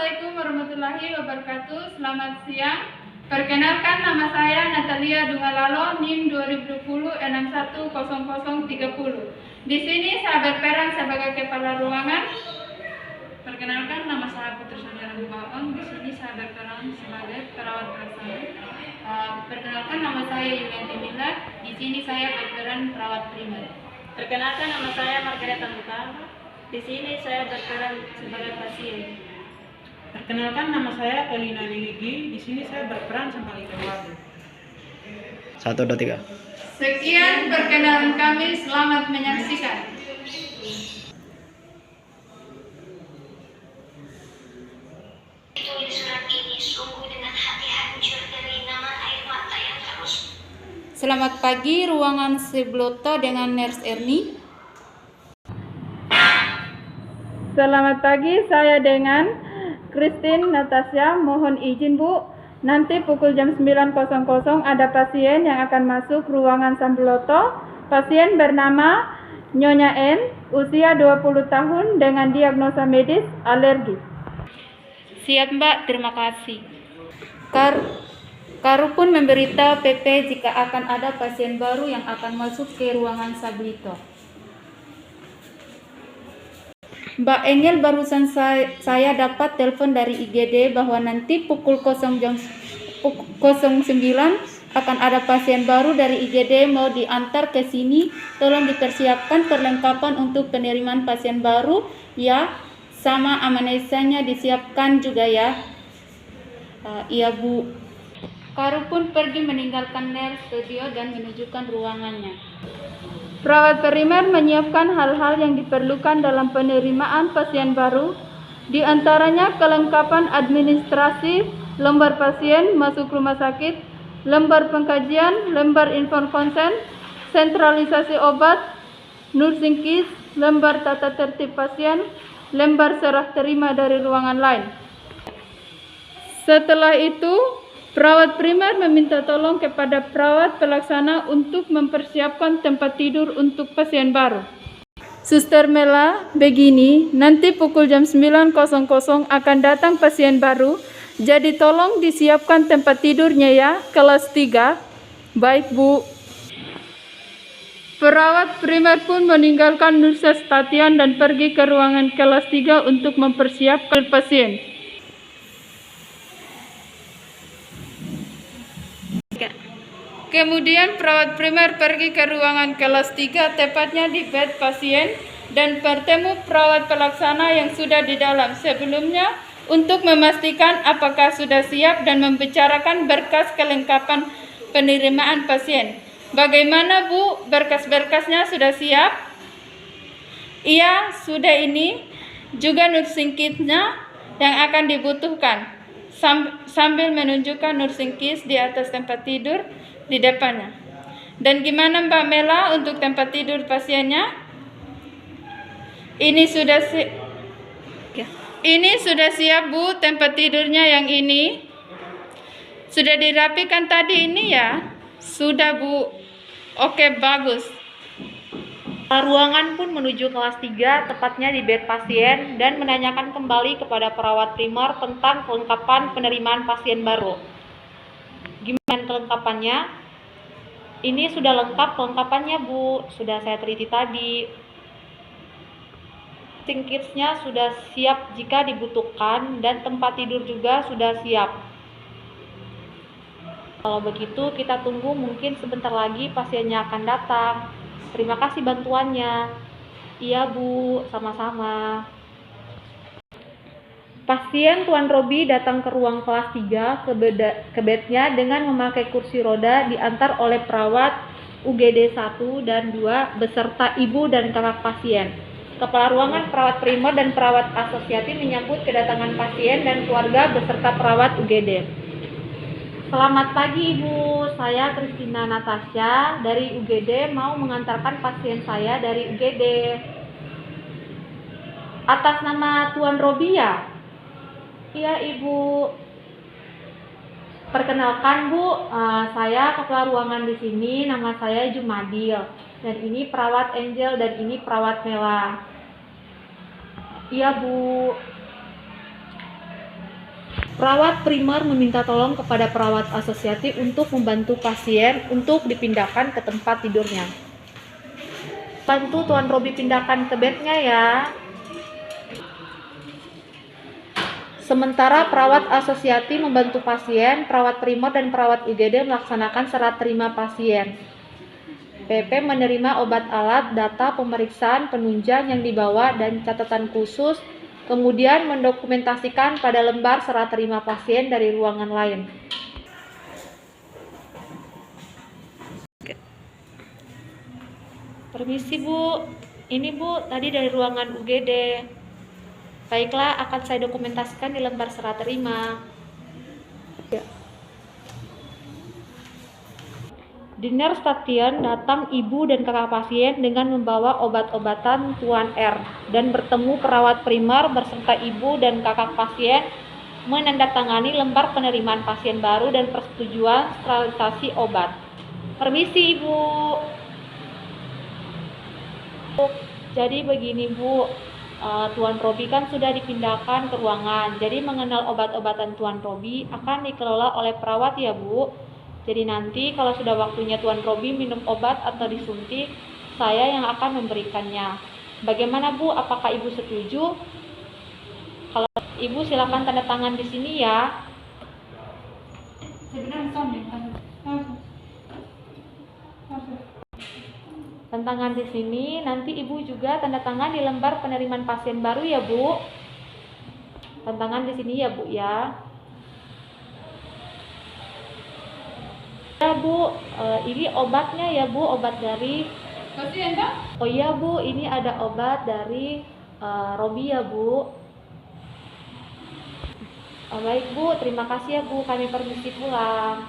Assalamualaikum warahmatullahi wabarakatuh. Selamat siang. Perkenalkan, nama saya Natalia Dungalalo, NIM 2020-610030. Di sini saya berperan sebagai kepala ruangan. Perkenalkan, nama saya Putri Saudara Bubaon. Di sini saya berperan sebagai perawat pelaksana. Perkenalkan, nama saya Yulianti Mila. Di sini saya berperan perawat primer. Perkenalkan, nama saya Margareta Mutara. Di sini saya berperan sebagai pasien. Perkenalkan, nama saya Elina Liligi. Di sini saya berperan sebagai keluarga. 1, 2, 3. Sekian perkenalan kami. Selamat menyaksikan. Tulis surat ini sungguh dengan hati hancur dari naman air mata yang terus. Selamat pagi, ruangan Sebloto dengan Nurse Erni. Selamat pagi, saya dengan Christine Natasha. Mohon izin Bu, nanti pukul jam 9.00 ada pasien yang akan masuk ruangan Sebloto. Pasien bernama Nyonya N, usia 20 tahun dengan diagnosa medis alergi. Siap Mbak, terima kasih. Karu pun memberitahu PP jika akan ada pasien baru yang akan masuk ke ruangan Sablito. Mbak Engel, barusan saya dapat telepon dari IGD bahwa nanti pukul 09 akan ada pasien baru dari IGD mau diantar ke sini. Tolong dipersiapkan perlengkapan untuk penerimaan pasien baru ya, sama amnesanya disiapkan juga ya. Iya Bu. Karu pun pergi meninggalkan nurse studio dan menunjukkan ruangannya. Perawat primer menyiapkan hal-hal yang diperlukan dalam penerimaan pasien baru, di antaranya kelengkapan administrasi, lembar pasien masuk rumah sakit, lembar pengkajian, lembar info konsen, sentralisasi obat, nursing kit, lembar tata tertib pasien, lembar serah terima dari ruangan lain. Setelah itu, perawat primer meminta tolong kepada perawat pelaksana untuk mempersiapkan tempat tidur untuk pasien baru. Suster Mela, begini, nanti pukul jam 9.00 akan datang pasien baru, jadi tolong disiapkan tempat tidurnya ya, kelas 3. Baik Bu. Perawat primer pun meninggalkan nurse Tatian dan pergi ke ruangan kelas 3 untuk mempersiapkan pasien. Kemudian perawat primer pergi ke ruangan kelas 3, tepatnya di bed pasien, dan bertemu perawat pelaksana yang sudah di dalam sebelumnya untuk memastikan apakah sudah siap dan membicarakan berkas kelengkapan penerimaan pasien. Bagaimana Bu, berkas-berkasnya sudah siap? Iya, sudah ini. Juga nursing kitnya yang akan dibutuhkan. Sambil menunjukkan nursing kit di atas tempat tidur di depannya. Dan gimana Mbak Mela untuk tempat tidur pasiennya? Ini sudah siap Bu, tempat tidurnya yang ini. Sudah dirapikan tadi ini ya? Sudah Bu. Oke, bagus. Ruangan pun menuju kelas 3, tepatnya di bed pasien, dan menanyakan kembali kepada perawat primer tentang kelengkapan penerimaan pasien baru. Gimana kelengkapannya? Ini sudah lengkap kelengkapannya Bu, sudah saya teliti tadi. Kitsnya sudah siap jika dibutuhkan, dan tempat tidur juga sudah siap. Kalau begitu kita tunggu, mungkin sebentar lagi pasiennya akan datang. Terima kasih bantuannya. Iya Bu, sama-sama. Pasien Tuan Robi datang ke ruang kelas 3 ke bednya dengan memakai kursi roda, diantar oleh perawat UGD 1 dan 2 beserta ibu dan kakak pasien. Kepala ruangan perawat primer dan perawat asosiatif menyambut kedatangan pasien dan keluarga beserta perawat UGD. Selamat pagi Ibu, saya Christina Natasha dari UGD mau mengantarkan pasien saya dari UGD. Atas nama Tuan Robi ya? Iya Ibu. Perkenalkan Bu, saya kepala ruangan di sini, nama saya Jumadil. Dan ini perawat Angel dan ini perawat Mela. Iya Bu. Perawat primer meminta tolong kepada perawat asosiatif untuk membantu pasien untuk dipindahkan ke tempat tidurnya. Bantu Tuan Robi pindahkan ke bednya ya. Sementara perawat asosiatif membantu pasien, perawat primer dan perawat UGD melaksanakan serah terima pasien. PP menerima obat alat, data pemeriksaan, penunjang yang dibawa, dan catatan khusus, kemudian mendokumentasikan pada lembar serah terima pasien dari ruangan lain. Permisi Bu, ini Bu tadi dari ruangan UGD. Baiklah, akan saya dokumentasikan di lembar serah terima. Di nurse station datang ibu dan kakak pasien dengan membawa obat-obatan Tuan R dan bertemu perawat primer beserta ibu dan kakak pasien menandatangani lembar penerimaan pasien baru dan persetujuan sterilisasi obat. Permisi Ibu. Jadi begini Bu, Tuan Robi kan sudah dipindahkan ke ruangan. Jadi mengenal obat-obatan Tuan Robi akan dikelola oleh perawat ya Bu. Jadi nanti kalau sudah waktunya Tuan Robi minum obat atau disuntik, saya yang akan memberikannya. Bagaimana Bu? Apakah Ibu setuju? Kalau Ibu silakan tanda tangan di sini ya. Tanda tangan di sini. Nanti Ibu juga tanda tangan di lembar penerimaan pasien baru ya Bu. Tanda tangan di sini ya Bu ya. Ya Bu, ini obatnya ya Bu, obat dari. Oh iya Bu, ini ada obat dari Robi ya Bu. Baik Bu, terima kasih ya Bu, kami permisi pulang.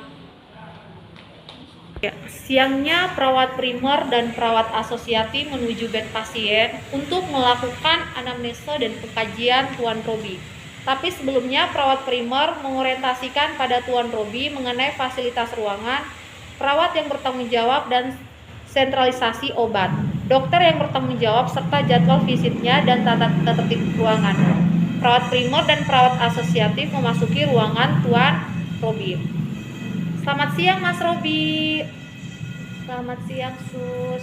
Ya, siangnya perawat primer dan perawat asosiatif menuju bed pasien untuk melakukan anamnesa dan pengkajian Tuan Robi. Tapi sebelumnya perawat primer mengorientasikan pada Tuan Robi mengenai fasilitas ruangan, perawat yang bertanggung jawab dan sentralisasi obat, dokter yang bertanggung jawab serta jadwal visitnya dan tata tertib ruangan. Perawat primer dan perawat asosiatif memasuki ruangan Tuan Robi. Selamat siang Mas Robi. Selamat siang Sus.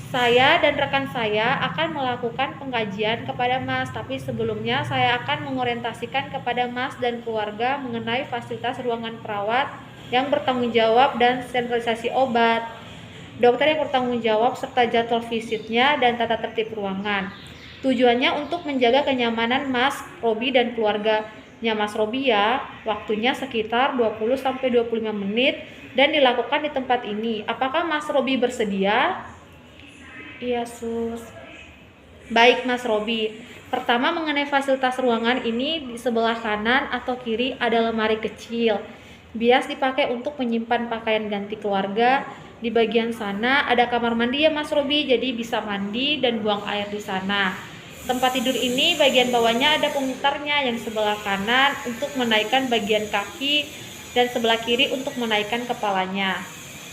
Saya dan rekan saya akan melakukan pengkajian kepada Mas, tapi sebelumnya saya akan mengorientasikan kepada Mas dan keluarga mengenai fasilitas ruangan perawat yang bertanggung jawab dan sentralisasi obat, dokter yang bertanggung jawab serta jadwal visitnya dan tata tertib ruangan. Tujuannya untuk menjaga kenyamanan Mas Robi dan keluarganya Mas Robi ya. Waktunya sekitar 20-25 menit dan dilakukan di tempat ini. Apakah Mas Robi bersedia? Iya Sus. Baik Mas Robi. Pertama mengenai fasilitas ruangan ini, di sebelah kanan atau kiri ada lemari kecil. Bias dipakai untuk menyimpan pakaian ganti keluarga. Di bagian sana ada kamar mandi ya Mas Robi, jadi bisa mandi dan buang air di sana. Tempat tidur ini bagian bawahnya ada pemutarnya, yang sebelah kanan untuk menaikkan bagian kaki dan sebelah kiri untuk menaikkan kepalanya.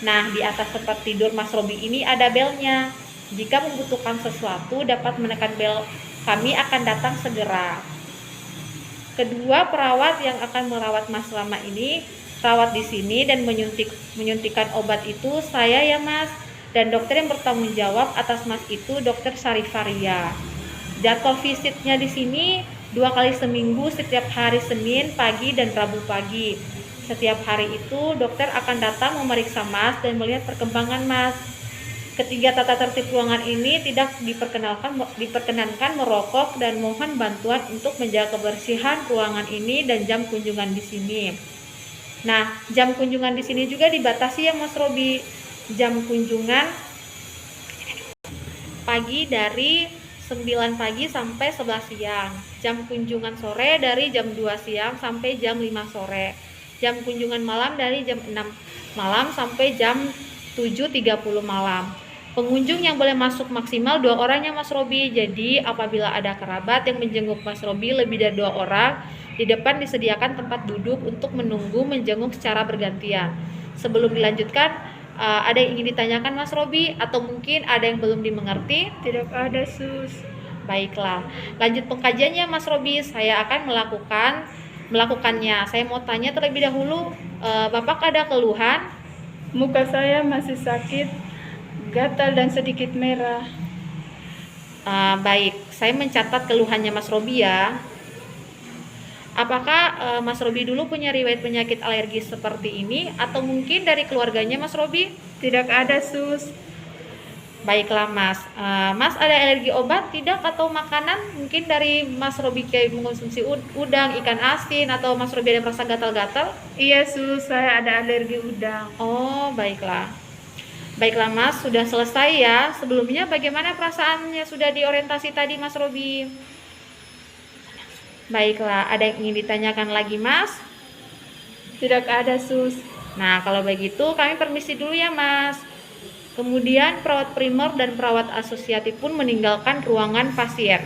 Nah, di atas tempat tidur Mas Robi ini ada belnya. Jika membutuhkan sesuatu dapat menekan bel, kami akan datang segera. Kedua perawat yang akan merawat Mas selama ini rawat di sini dan menyuntikkan obat itu saya ya Mas, dan dokter yang bertanggung jawab atas Mas itu Dokter Sarifaria. Jadwal visitnya di sini 2 kali seminggu setiap hari Senin pagi dan Rabu pagi. Setiap hari itu dokter akan datang memeriksa Mas dan melihat perkembangan Mas. Ketiga tata tertib ruangan ini tidak diperkenankan merokok dan mohon bantuan untuk menjaga kebersihan ruangan ini dan jam kunjungan di sini. Nah, jam kunjungan di sini juga dibatasi ya Mas Robi. Jam kunjungan pagi dari 9 pagi sampai 11 siang. Jam kunjungan sore dari jam 2 siang sampai jam 5 sore. Jam kunjungan malam dari jam 6 malam sampai jam 7.30 malam. Pengunjung yang boleh masuk maksimal 2 orang ya Mas Robi. Jadi apabila ada kerabat yang menjenguk Mas Robi lebih dari 2 orang, di depan disediakan tempat duduk untuk menunggu menjenguk secara bergantian. Sebelum dilanjutkan, ada yang ingin ditanyakan Mas Robi atau mungkin ada yang belum dimengerti? Tidak ada Sus. Baiklah, lanjut pengkajiannya Mas Robi. Saya akan melakukan melakukannya. Saya mau tanya terlebih dahulu, Bapak ada keluhan? Muka saya masih sakit, gatal dan sedikit merah. Baik, saya mencatat keluhannya Mas Robi ya. Apakah Mas Robi dulu punya riwayat penyakit alergi seperti ini atau mungkin dari keluarganya Mas Robi? Tidak ada, Sus. Baiklah Mas, Mas ada alergi obat tidak atau makanan? Mungkin dari Mas Robi kayak mengonsumsi udang, ikan asin, atau Mas Robi ada merasa gatal-gatal? Iya, Sus, saya ada alergi udang. Oh, baiklah. Baiklah Mas, sudah selesai ya. Sebelumnya bagaimana perasaannya sudah diorientasi tadi Mas Robi? Baiklah, ada yang ingin ditanyakan lagi Mas? Tidak ada, Sus. Nah, kalau begitu kami permisi dulu ya Mas. Kemudian perawat primer dan perawat asosiatif pun meninggalkan ruangan pasien.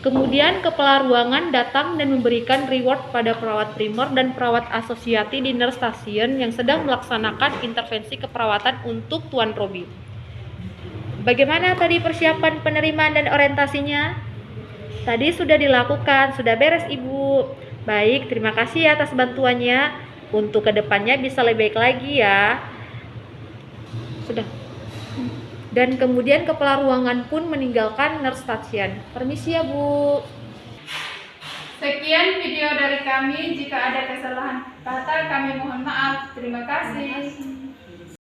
Kemudian kepala ruangan datang dan memberikan reward pada perawat primer dan perawat asosiatif di nurse station yang sedang melaksanakan intervensi keperawatan untuk Tuan Robi. Bagaimana tadi persiapan penerimaan dan orientasinya? Tadi sudah dilakukan, sudah beres Ibu. Baik, terima kasih atas bantuannya. Untuk kedepannya bisa lebih baik lagi ya. Sudah. Dan kemudian kepala ruangan pun meninggalkan nurse station. Permisi ya Bu. Sekian video dari kami. Jika ada kesalahan kata, kami mohon maaf. Terima kasih.